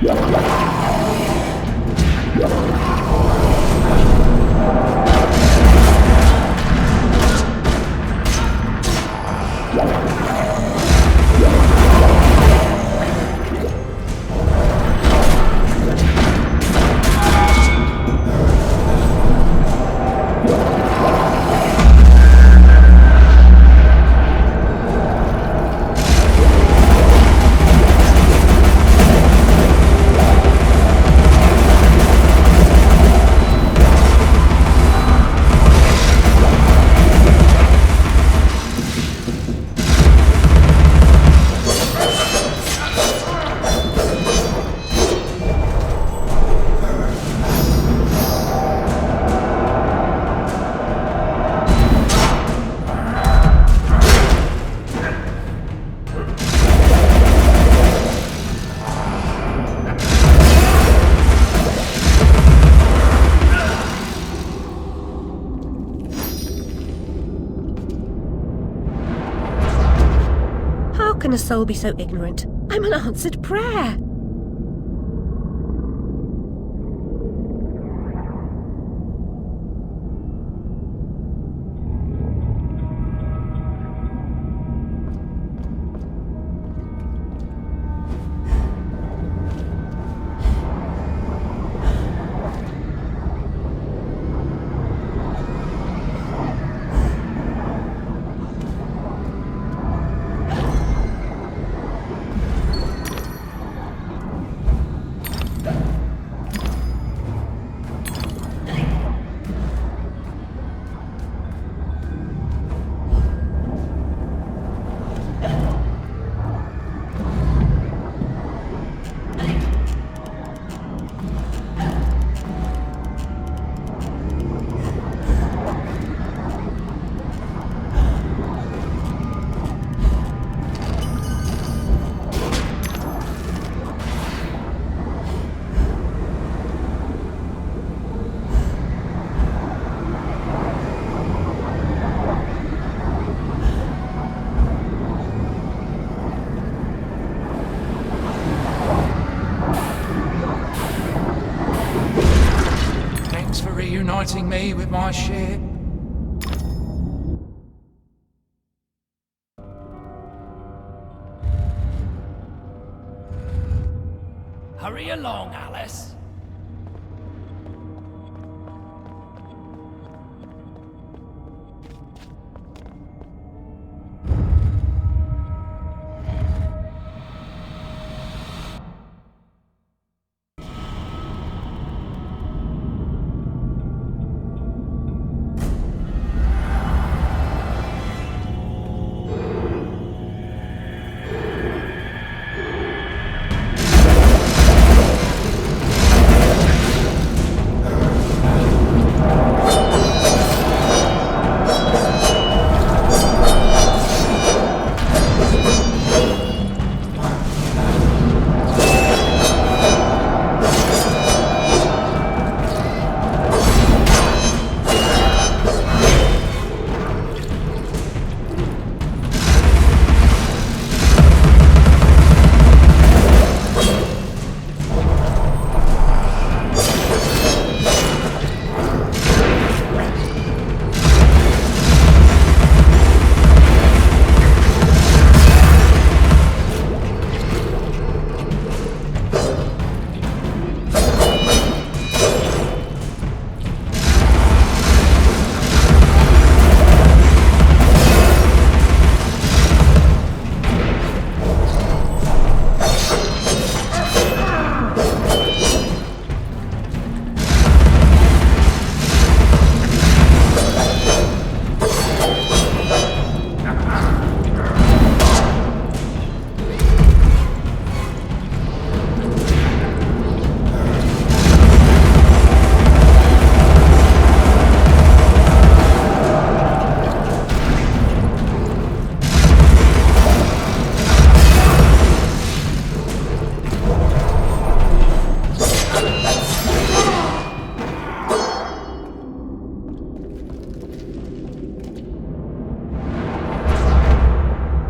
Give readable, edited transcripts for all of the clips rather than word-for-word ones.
How can a soul be so ignorant? I'm an answered prayer. Reuniting me with my ship. Hurry along, Alice.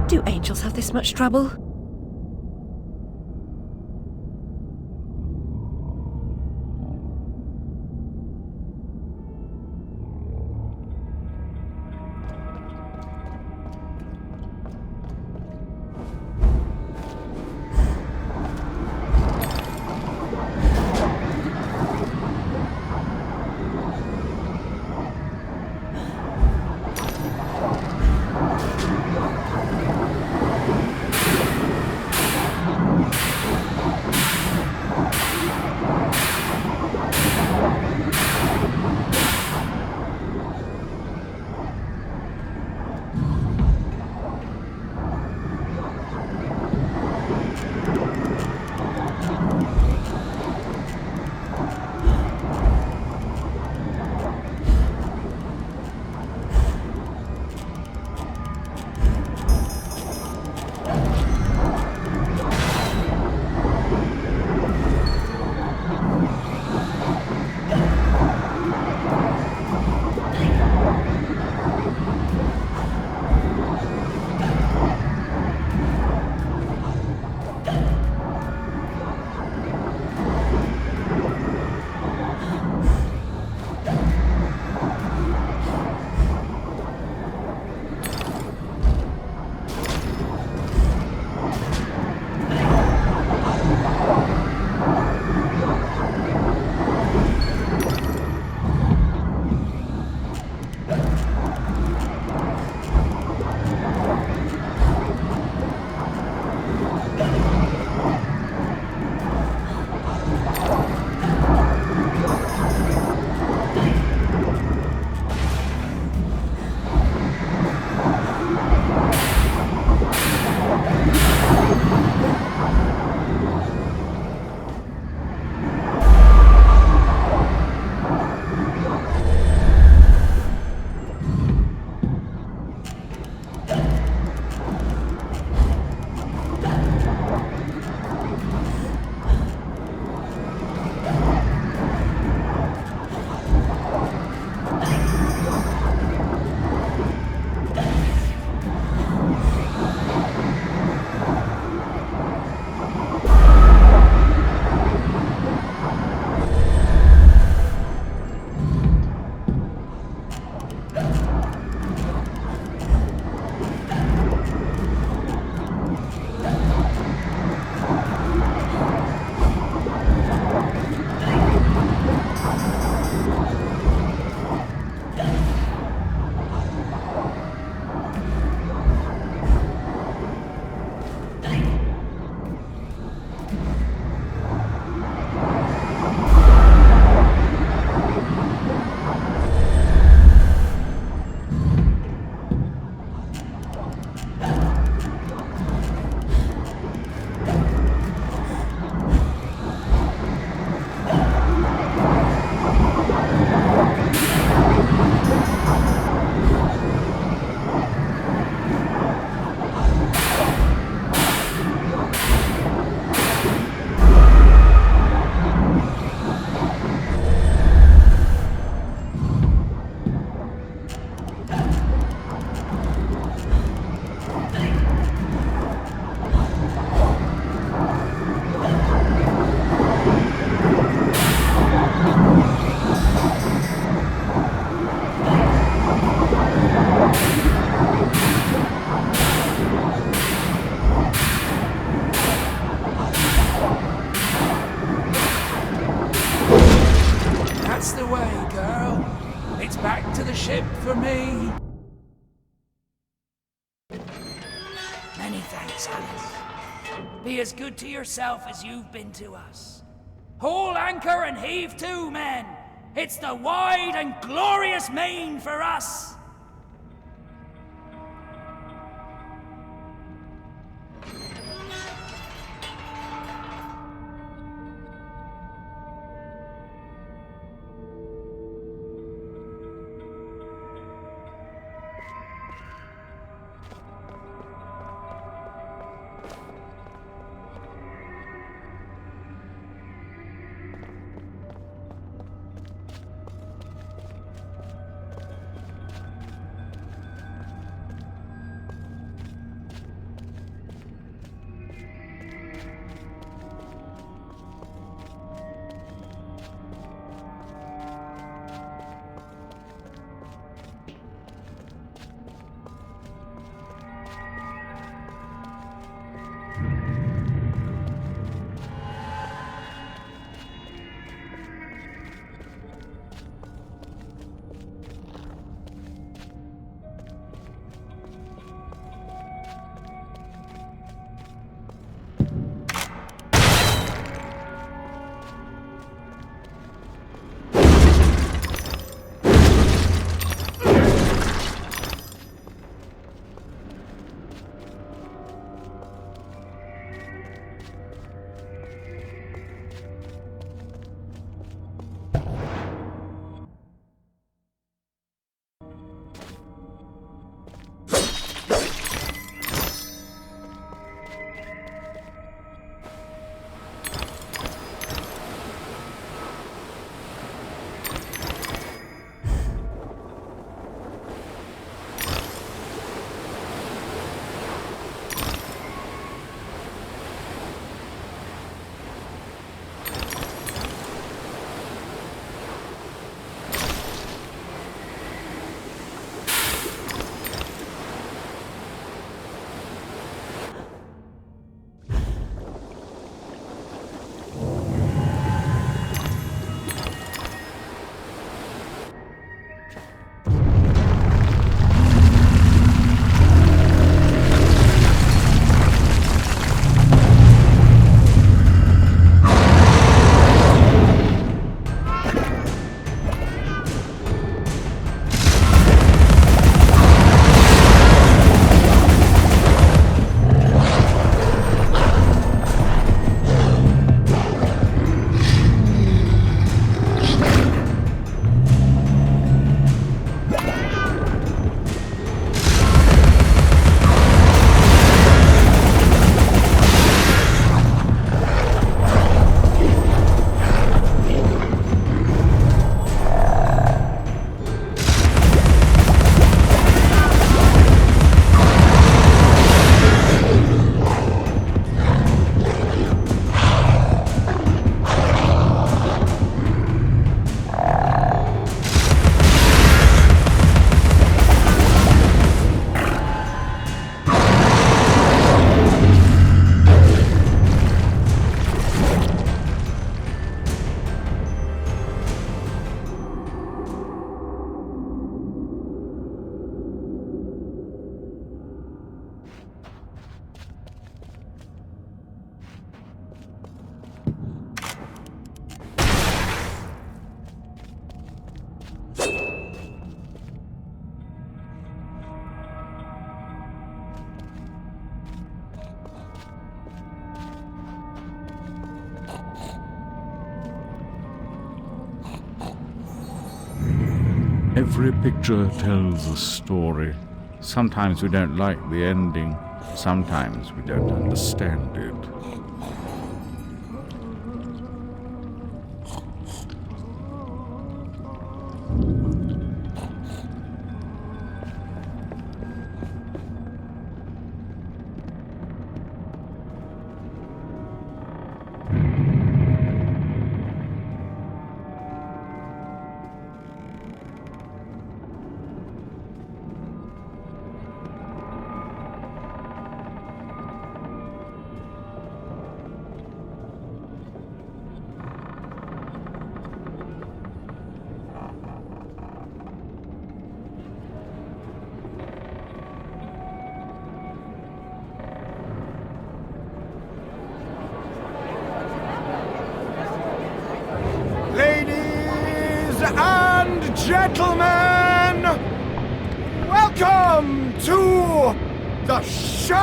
Do angels have this much trouble? away, girl. It's back to the ship for me. Many thanks, Alice. Be as good to yourself as you've been to us. Haul anchor and heave to, men. It's the wide and glorious main for us. Every picture tells a story. Sometimes we don't like the ending. Sometimes we don't understand it. gentlemen, welcome to the show!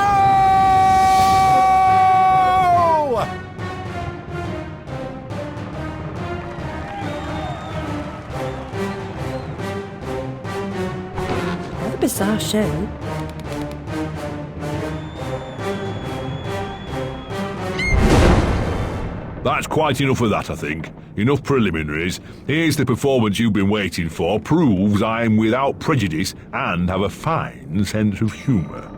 What a bizarre show. That's quite enough of that, I think. Enough preliminaries. Here's the performance you've been waiting for. Proves I'm without prejudice and have a fine sense of humour.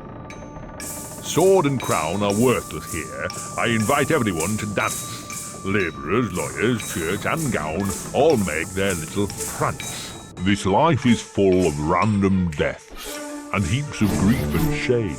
Sword and crown are worthless here. I invite everyone to dance. Labourers, lawyers, church and gown all make their little prance. This life is full of random deaths and heaps of grief and shame.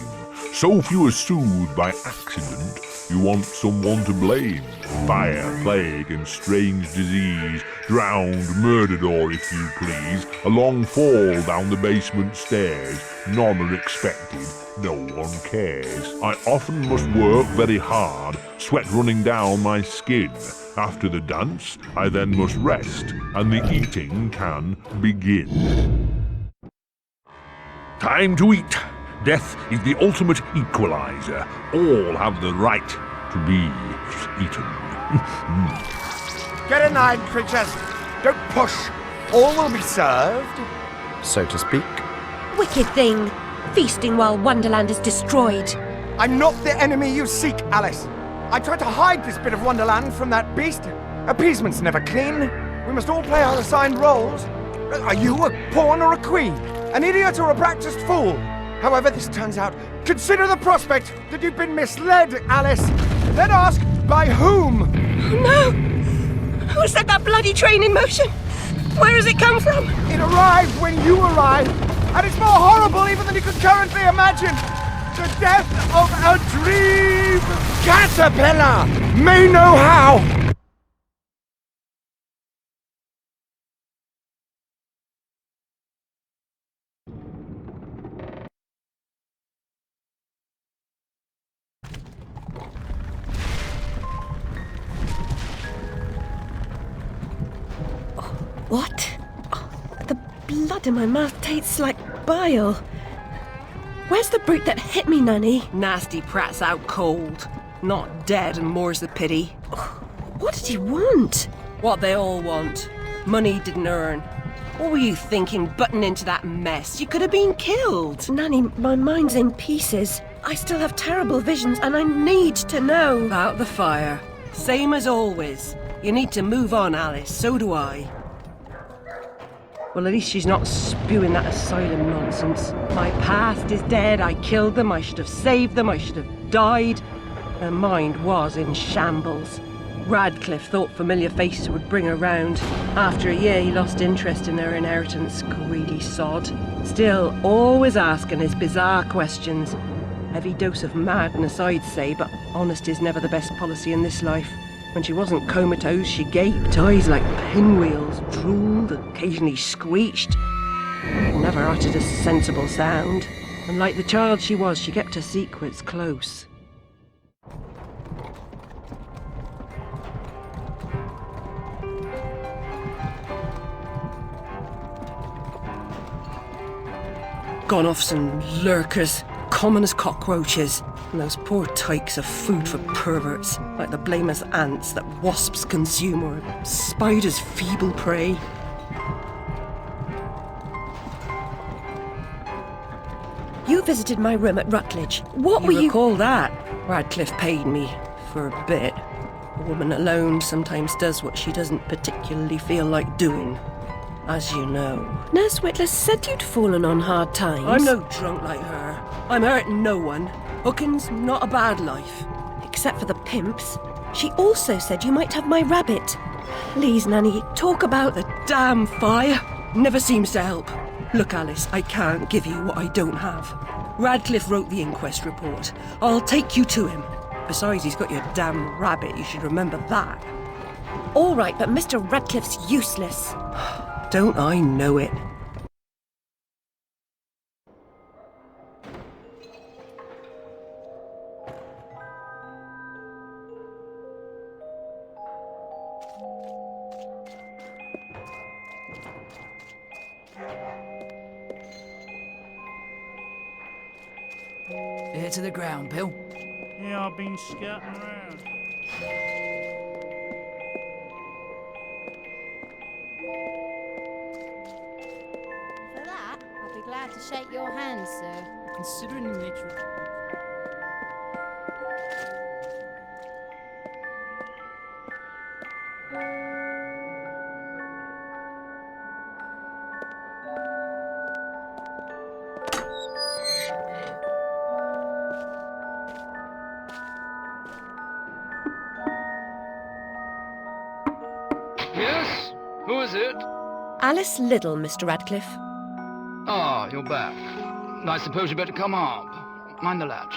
So few are soothed by accident, you want someone to blame. Fire, plague and strange disease, drowned, murdered or, if you please, a long fall down the basement stairs. None are expected, no one cares. I often must work very hard, sweat running down my skin. After the dance, I then must rest, and the eating can begin. Time to eat. Death is the ultimate equalizer. All have the right to be eaten. Get in line, creatures. Don't push. All will be served, so to speak. Wicked thing. Feasting while Wonderland is destroyed. I'm not the enemy you seek, Alice. I tried to hide this bit of Wonderland from that beast. Appeasement's never clean. We must all play our assigned roles. Are you a pawn or a queen? An idiot or a practiced fool? However this turns out, consider the prospect that you've been misled, Alice. Then ask, by whom? Oh no! Who set that bloody train in motion? Where has it come from? It arrived when you arrived, and it's more horrible even than you could currently imagine. The death of a dream caterpillar may know how. What? Oh, the blood in my mouth tastes like bile. Where's the brute that hit me, Nanny? Nasty prat's out cold. Not dead, and more's the pity. What did he want? What they all want. Money didn't earn. What were you thinking, butting into that mess? You could have been killed. Nanny, my mind's in pieces. I still have terrible visions and I need to know. About the fire. Same as always. You need to move on, Alice. So do I. Well, at least she's not spewing that asylum nonsense. My past is dead. I killed them. I should have saved them. I should have died. Her mind was in shambles. Radcliffe thought familiar faces would bring her round. After a year, he lost interest in her inheritance. Greedy sod. Still, always asking his bizarre questions. Heavy dose of madness, I'd say, but honesty's never the best policy in this life. When she wasn't comatose, she gaped, eyes like pinwheels, drooled, occasionally screeched. Never uttered a sensible sound. And like the child she was, she kept her secrets close. Gone off some lurkers, common as cockroaches. And those poor tykes are food for perverts, like the blameless ants that wasps consume or spiders' feeble prey. You visited my room at Rutledge. What were you... recall that? Radcliffe paid me for a bit. A woman alone sometimes does what she doesn't particularly feel like doing, as you know. Nurse Whitler said you'd fallen on hard times. I'm no drunk like her. I'm hurting no one. Hooking's not a bad life. Except for the pimps. She also said you might have my rabbit. Please, Nanny, talk about The damn fire never seems to help. Look, Alice, I can't give you what I don't have. Radcliffe wrote the inquest report. I'll take you to him. Besides, he's got your damn rabbit. You should remember that. All right, but Mr. Radcliffe's useless. Don't I know it? to the ground, Bill? Yeah, I've been scouting around. For that, I'll be glad to shake your hand, sir. Considering the nature of... Yes? Who is it? Alice Liddell, Mr. Radcliffe. Ah, you're back. I suppose you better come up. Mind the latch.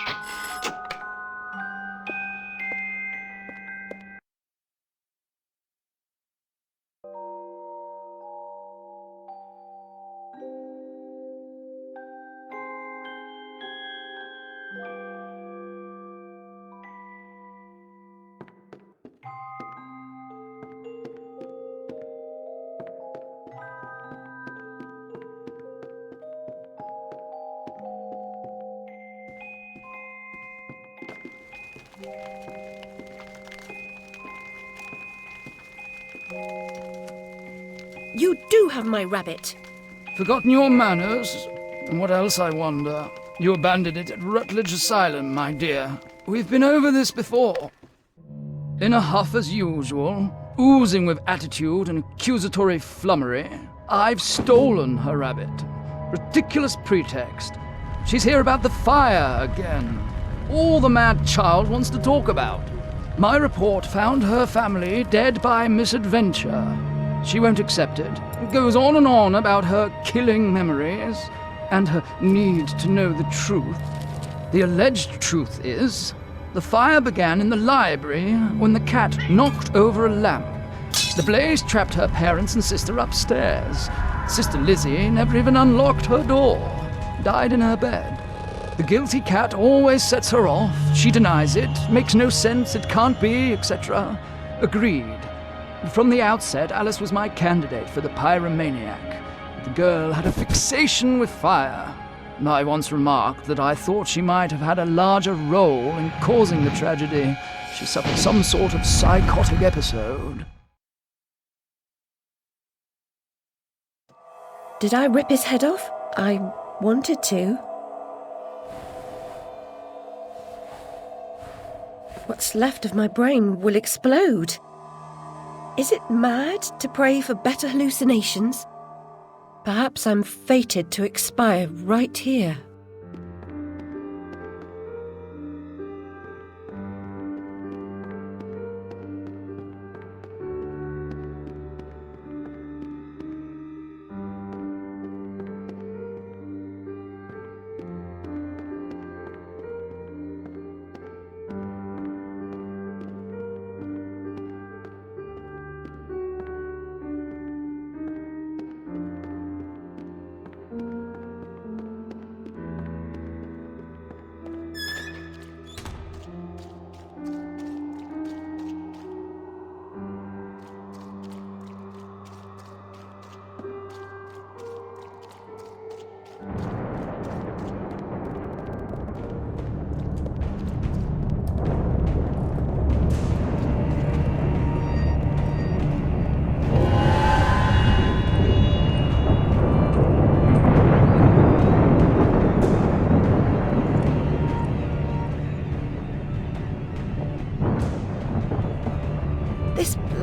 You do have my rabbit. Forgotten your manners? And what else, I wonder? You abandoned it at Rutledge Asylum, my dear. We've been over this before. In a huff as usual, oozing with attitude and accusatory flummery, I've stolen her rabbit. Ridiculous pretext. She's here about the fire again. All the mad child wants to talk about. My report found her family dead by misadventure. She won't accept it. It goes on and on about her killing memories and her need to know the truth. The alleged truth is, the fire began in the library when the cat knocked over a lamp. The blaze trapped her parents and sister upstairs. Sister Lizzie never even unlocked her door. Died in her bed. The guilty cat always sets her off. She denies it, makes no sense, it can't be, etc. Agreed. From the outset, Alice was my candidate for the pyromaniac. The girl had a fixation with fire. I once remarked that I thought she might have had a larger role in causing the tragedy. She suffered some sort of psychotic episode. Did I rip his head off? I wanted to. What's left of my brain will explode. Is it mad to pray for better hallucinations? Perhaps I'm fated to expire right here.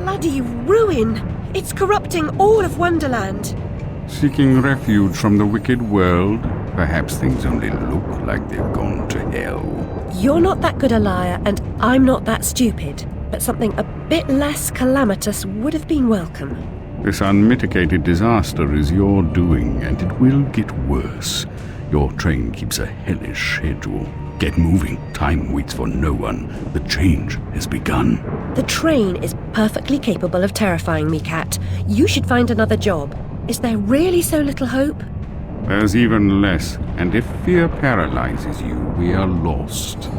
Bloody ruin! It's corrupting all of Wonderland. Seeking refuge from the wicked world, perhaps things only look like they've gone to hell. You're not that good a liar, and I'm not that stupid. But something a bit less calamitous would have been welcome. This unmitigated disaster is your doing, and it will get worse. Your train keeps a hellish schedule. Get moving. Time waits for no one. The change has begun. The train is perfectly capable of terrifying me, Cat. You should find another job. Is there really so little hope? There's even less, and if fear paralyzes you, we are lost.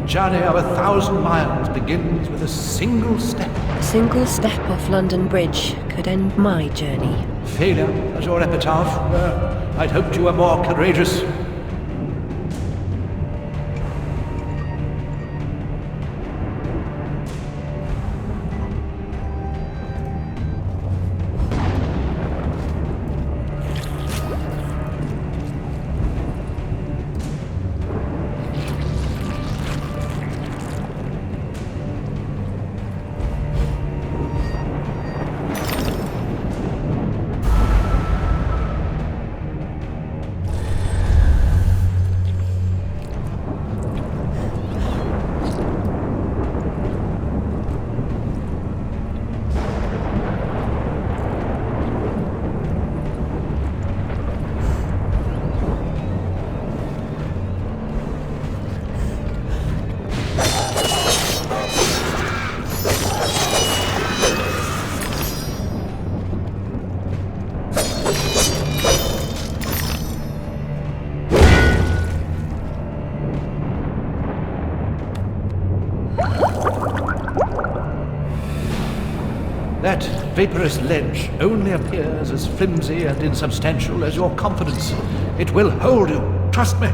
Journey of 1,000 miles begins with a single step. A single step off London Bridge could end my journey. Failure as your epitaph. I'd hoped you were more courageous. That vaporous ledge only appears as flimsy and insubstantial as your confidence. It will hold you, trust me.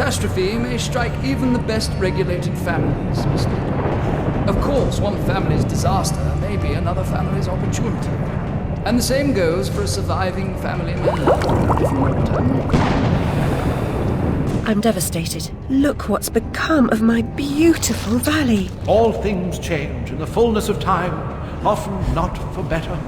catastrophe may strike even the best regulated families, Miss Lady. Of course, one family's disaster may be another family's opportunity. And the same goes for a surviving family member, if you know what I mean. I'm devastated. Look what's become of my beautiful valley. All things change in the fullness of time, often not for better.